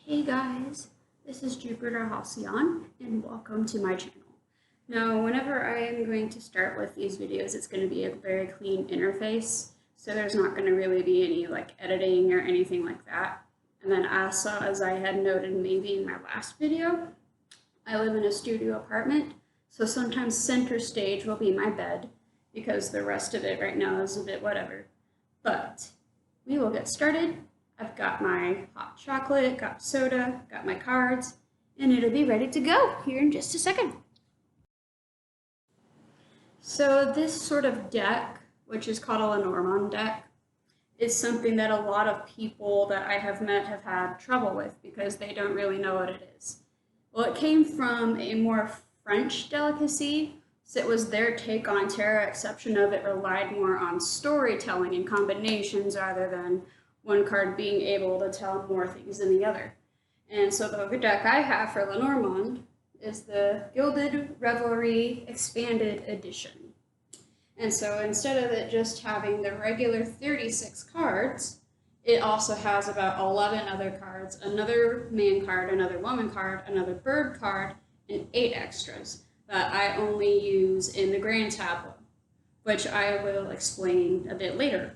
Hey guys, this is Jupiter Halcyon and welcome to my channel. Now, whenever I am going to start with these videos, it's going to be a very clean interface, so there's not going to really be any editing or anything like that. And then also, as I had noted maybe in my last video, I live in a studio apartment, so sometimes center stage will be my bed because the rest of it right now is a bit whatever. But we will get started. I've got my hot chocolate, got soda, got my cards, and it'll be ready to go here in just a second. So this sort of deck, which is called a Lenormand deck, is something that a lot of people that I have met have had trouble with because they don't really know what it is. Well, it came from a more French delicacy, so it was their take on tarot, exception of it relied more on storytelling and combinations rather than one card being able to tell more things than the other. And so the deck I have for Lenormand is the Gilded Revelry Expanded Edition. And so instead of it just having the regular 36 cards, it also has about 11 other cards, another man card, another woman card, another bird card, and 8 extras that I only use in the Grand Tableau, which I will explain a bit later.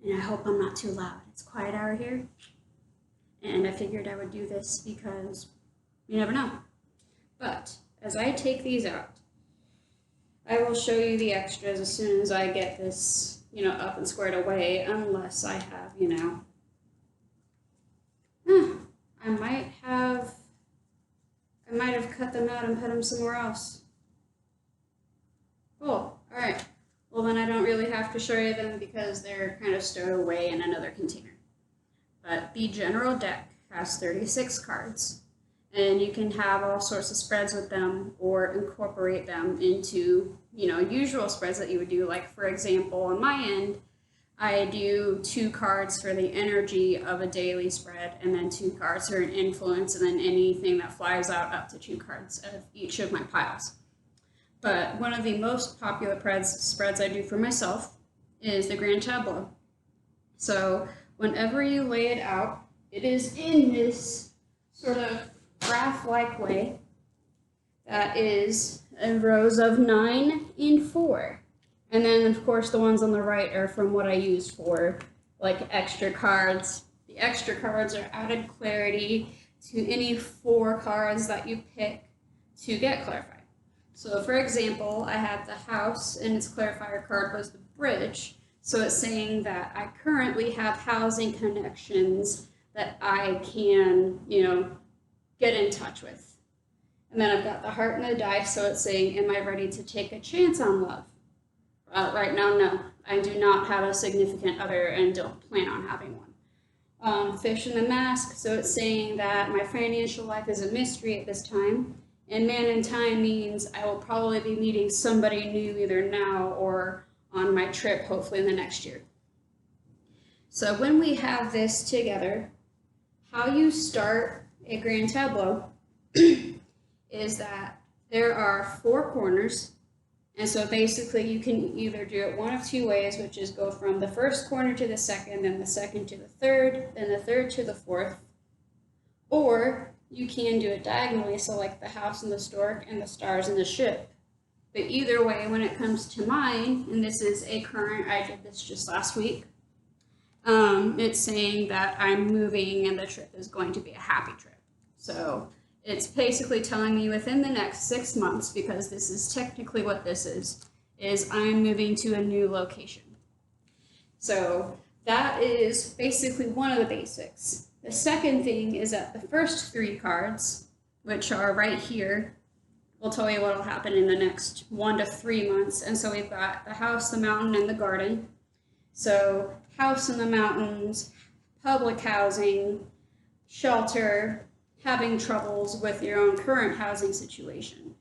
And I hope I'm not too loud. It's quiet hour here. And I figured I would do this because you never know. But as I take these out, I will show you the extras as soon as I get this, up and squared away, unless I have, I might have cut them out and put them somewhere else. Cool, all right. Well, then I don't really have to show you them because they're kind of stowed away in another container. But the general deck has 36 cards, and you can have all sorts of spreads with them or incorporate them into, usual spreads that you would do. Like, for example, on my end, I do 2 cards for the energy of a daily spread, and then 2 cards for an influence, and then anything that flies out up to 2 cards of each of my piles. But one of the most popular spreads I do for myself is the Grand Tableau. So whenever you lay it out, it is in this sort of graph-like way that is in rows of 9 and 4. And then, of course, the ones on the right are from what I use for, extra cards. The extra cards are added clarity to any 4 cards that you pick to get clarified. So, for example, I had the house, and its clarifier card was the bridge. So it's saying that I currently have housing connections that I can, get in touch with. And then I've got the heart and the dice, so it's saying, am I ready to take a chance on love? Right now, no. I do not have a significant other and don't plan on having one. Fish in the mask, so it's saying that my financial life is a mystery at this time. And man in time means I will probably be meeting somebody new either now or on my trip, hopefully in the next year. So when we have this together, how you start a Grand Tableau is that there are 4 corners. And so basically you can either do it one of 2 ways, which is go from the first corner to the second, then the second to the third, then the third to the fourth. Or you can do it diagonally, so like the house and the stork and the stars and the ship. But either way, when it comes to mine, and this is a current, I did this just last week, it's saying that I'm moving and the trip is going to be a happy trip. So it's basically telling me within the next 6 months, because this is technically what this is I'm moving to a new location. So that is basically one of the basics. The second thing is that the first 3 cards, which are right here, will tell you what will happen in the next 1 to 3 months. And so we've got the house, the mountain, and the garden. So house in the mountains, public housing, shelter, having troubles with your own current housing situation.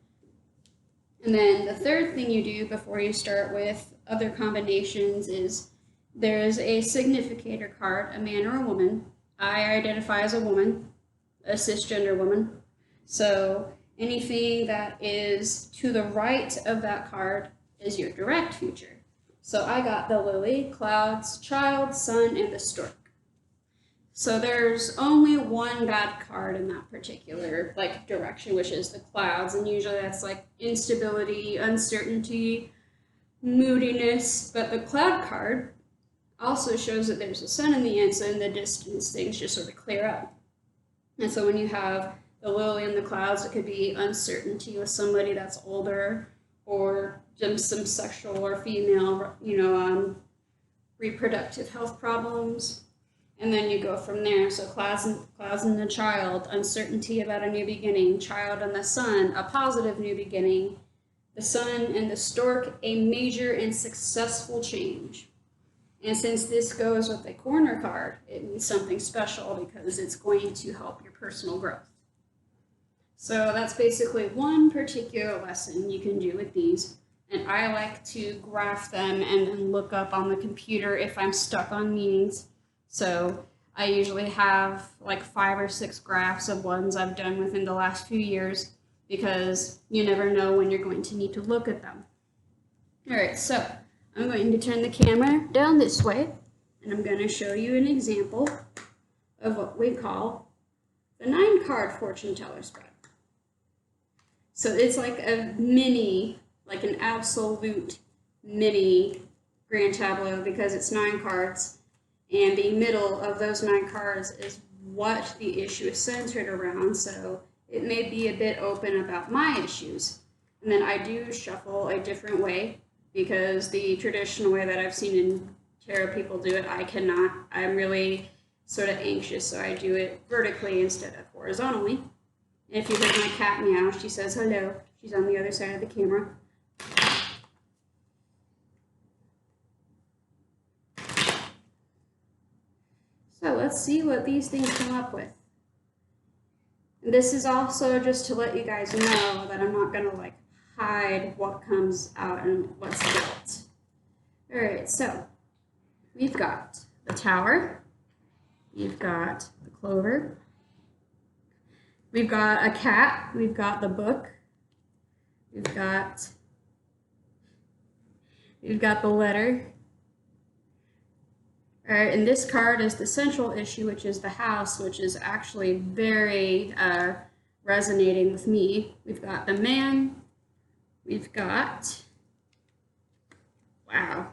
And then the third thing you do before you start with other combinations is there is a significator card, a man or a woman. I identify as a woman, a cisgender woman. So anything that is to the right of that card is your direct future. So I got the lily, clouds, child, sun, and the stork. So there's only one bad card in that particular like direction, which is the clouds, and usually that's like instability, uncertainty, moodiness. But the cloud card also shows that there's a sun in the end, so in the distance things just sort of clear up. And so when you have the lily in the clouds, it could be uncertainty with somebody that's older, or just some sexual or female, reproductive health problems. And then you go from there. So clouds and the child, uncertainty about a new beginning, child and the sun, a positive new beginning, the sun and the stork, a major and successful change. And since this goes with a corner card, it means something special because it's going to help your personal growth. So that's basically one particular lesson you can do with these. And I like to graph them and then look up on the computer if I'm stuck on meanings. So I usually have like 5 or 6 graphs of ones I've done within the last few years because you never know when you're going to need to look at them. All right, so I'm going to turn the camera down this way, and I'm going to show you an example of what we call the 9-card fortune teller spread. So it's like a mini, like an absolute mini grand tableau because it's 9 cards, and the middle of those 9 cards is what the issue is centered around, so it may be a bit open about my issues. And then I do shuffle a different way because the traditional way that I've seen in tarot people do it, I cannot. I'm really sort of anxious, so I do it vertically instead of horizontally. And if you heard my cat meow, she says hello. She's on the other side of the camera. So let's see what these things come up with. And this is also just to let you guys know that I'm not going to like hide what comes out and what's dealt. All right, so we've got the Tower, we've got the Clover, we've got a cat, we've got the Book, we've got the Letter. All right, and this card is the central issue, which is the House, which is actually very resonating with me. We've got the Man, we've got, wow,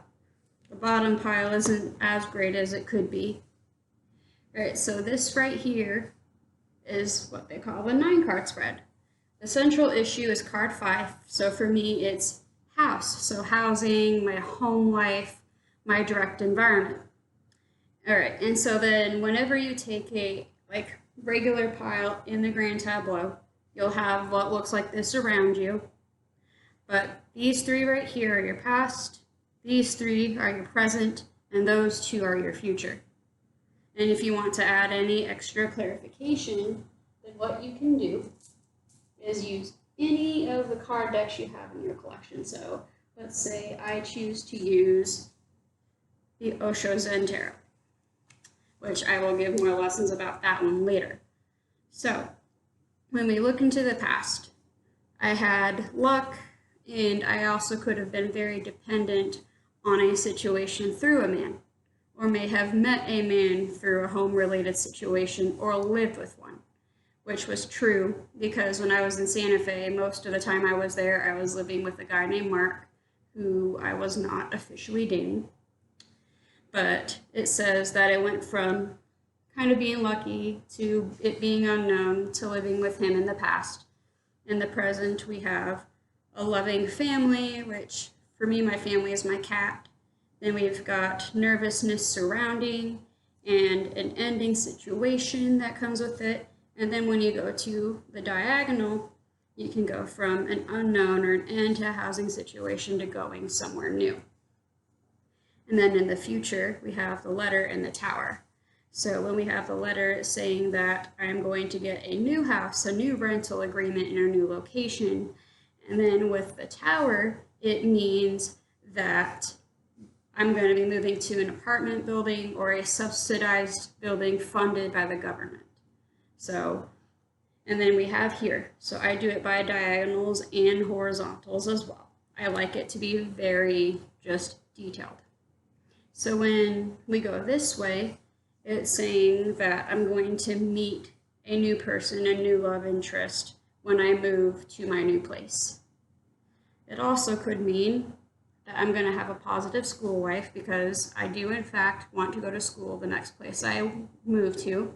the bottom pile isn't as great as it could be. All right, so this right here is what they call the 9-card spread. The central issue is card 5, so for me it's house, so housing, my home life, my direct environment. All right, and so then whenever you take a like regular pile in the grand tableau, you'll have what looks like this around you. But these 3 right here are your past, these 3 are your present, and those 2 are your future. And if you want to add any extra clarification, then what you can do is use any of the card decks you have in your collection. So let's say I choose to use the Osho Zen Tarot, which I will give more lessons about that one later. So when we look into the past, I had luck, and I also could have been very dependent on a situation through a man, or may have met a man through a home-related situation or lived with one, which was true because when I was in Santa Fe, most of the time I was there, I was living with a guy named Mark, who I was not officially dating. But it says that it went from kind of being lucky to it being unknown to living with him in the past. In the present, we have a loving family, which for me, my family is my cat. Then we've got nervousness surrounding and an ending situation that comes with it. And then when you go to the diagonal, you can go from an unknown or an end to a housing situation to going somewhere new. And then in the future, we have the Letter and the Tower. So when we have the Letter, it's saying that I'm going to get a new house, a new rental agreement in a new location. And then with the Tower, it means that I'm going to be moving to an apartment building or a subsidized building funded by the government. So, and then we have here, so I do it by diagonals and horizontals as well. I like it to be very just detailed. So when we go this way, it's saying that I'm going to meet a new person, a new love interest when I move to my new place. It also could mean that I'm going to have a positive school life because I do in fact want to go to school the next place I move to.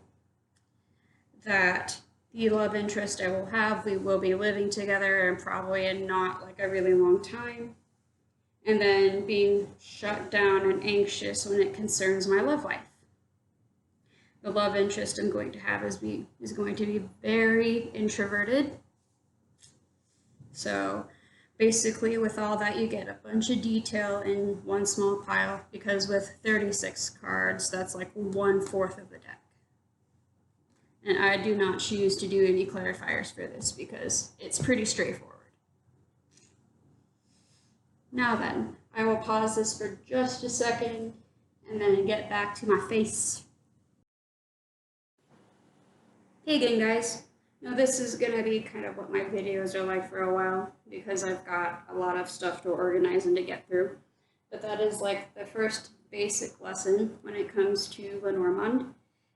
That the love interest I will have, we will be living together and probably in not like a really long time. And then being shut down and anxious when it concerns my love life. The love interest I'm going to have is going to be very introverted. So basically with all that you get a bunch of detail in one small pile, because with 36 cards that's like 1/4 of the deck. And I do not choose to do any clarifiers for this because it's pretty straightforward. Now then, I will pause this for just a second and then get back to my face. Hey again, guys. Now this is going to be kind of what my videos are like for a while because I've got a lot of stuff to organize and to get through. But that is like the first basic lesson when it comes to Lenormand.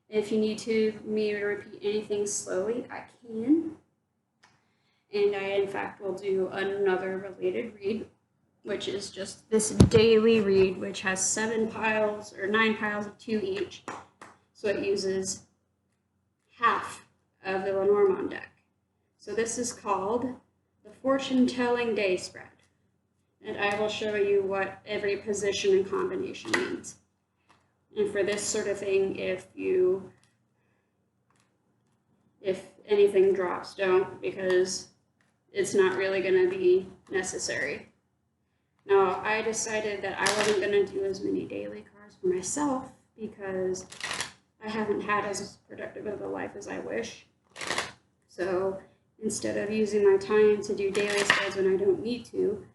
If you need me to repeat anything slowly, I can. And I, in fact, will do another related read, which is just this daily read, which has 7 piles or 9 piles of 2 each. So it uses half of the Lenormand deck. So this is called the Fortune-Telling Day Spread. And I will show you what every position and combination means. And for this sort of thing, if anything drops, don't, because it's not really going to be necessary. Now, I decided that I wasn't going to do as many daily cards for myself because I haven't had as productive of a life as I wish. So instead of using my time to do daily spreads when I don't need to,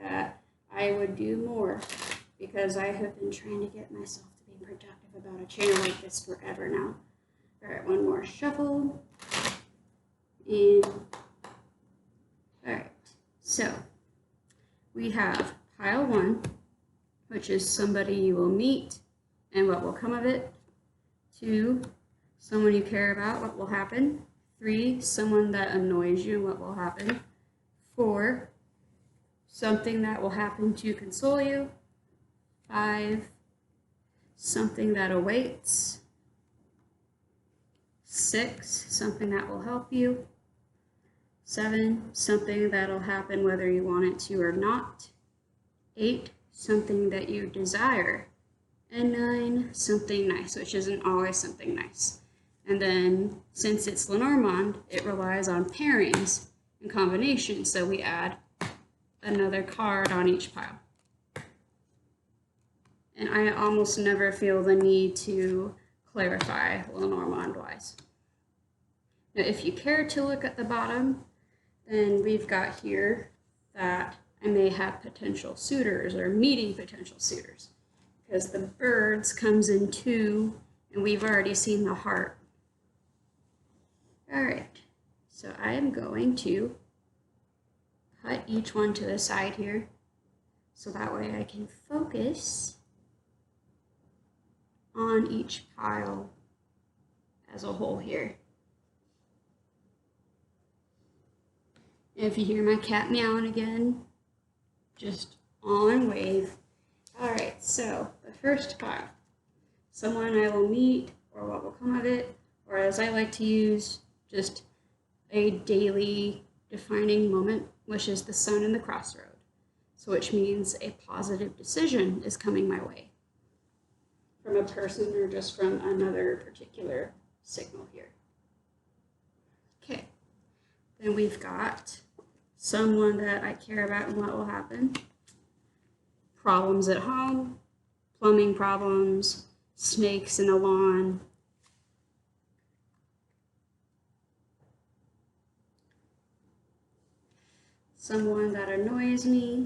that I would do more because I have been trying to get myself to be productive about a channel like this forever now. All right, one more shuffle. And all right, so we have pile 1, which is somebody you will meet and what will come of it. 2, someone you care about, what will happen. 3, someone that annoys you, what will happen. 4, something that will happen to console you. 5, something that awaits. 6, something that will help you. 7, something that'll happen whether you want it to or not. 8, something that you desire. And 9, something nice, which isn't always something nice. And then, since it's Lenormand, it relies on pairings and combinations, so we add another card on each pile. And I almost never feel the need to clarify Lenormand-wise. Now, if you care to look at the bottom, then we've got here that I may have potential suitors or meeting potential suitors because the birds comes in 2 and we've already seen the heart. All right, so I am going to put each one to the side here so that way I can focus on each pile as a whole here. If you hear my cat meowing again, just on wave. All right, so the first pile, someone I will meet or what will come of it, or as I like to use, just a daily defining moment, which is the sun in the crossroad. So which means a positive decision is coming my way from a person or just from another particular signal here. Okay, then we've got someone that I care about and what will happen. Problems at home, plumbing problems, snakes in the lawn. Someone that annoys me.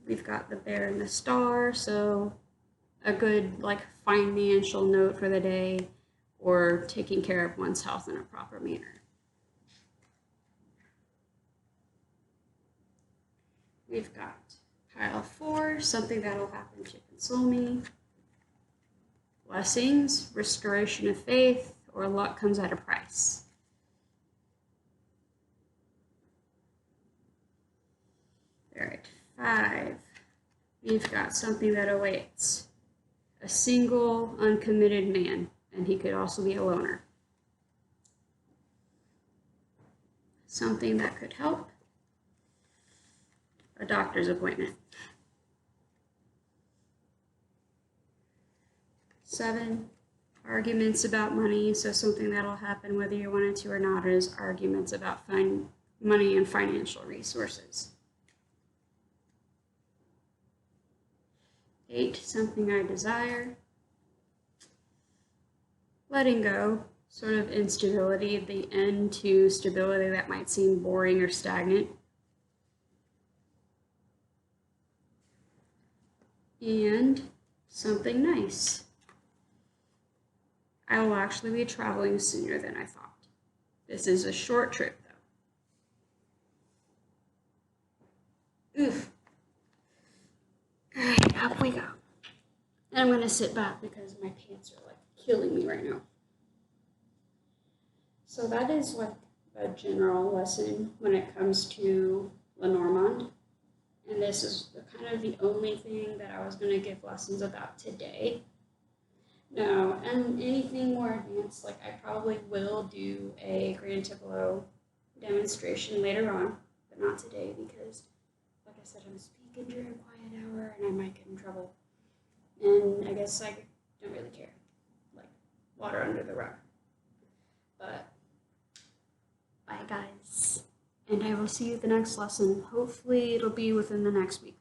We've got the bear and the star, so a good like financial note for the day or taking care of one's health in a proper manner. We've got pile 4, something that'll happen to console me. blessings, restoration of faith, or luck comes at a price. All right, 5. We've got something that awaits. A single, uncommitted man, and he could also be a loner. Something that could help. A doctor's appointment. 7, arguments about money. So something that'll happen whether you want it to or not is arguments about money and financial resources. 8, something I desire. Letting go, sort of instability, the end to stability that might seem boring or stagnant. And something nice. I will actually be traveling sooner than I thought. This is a short trip, though. Oof. All right, up we go. And I'm going to sit back because my pants are like killing me right now. So that is like a general lesson when it comes to Lenormand. And this is kind of the only thing that I was going to give lessons about today. No, and anything more advanced, like I probably will do a Grand Tableau demonstration later on, but not today because, like I said, I'm speaking during quiet hour and I might get in trouble. And I guess I don't really care, like water under the rug. But bye guys, and I will see you at the next lesson. Hopefully it'll be within the next week.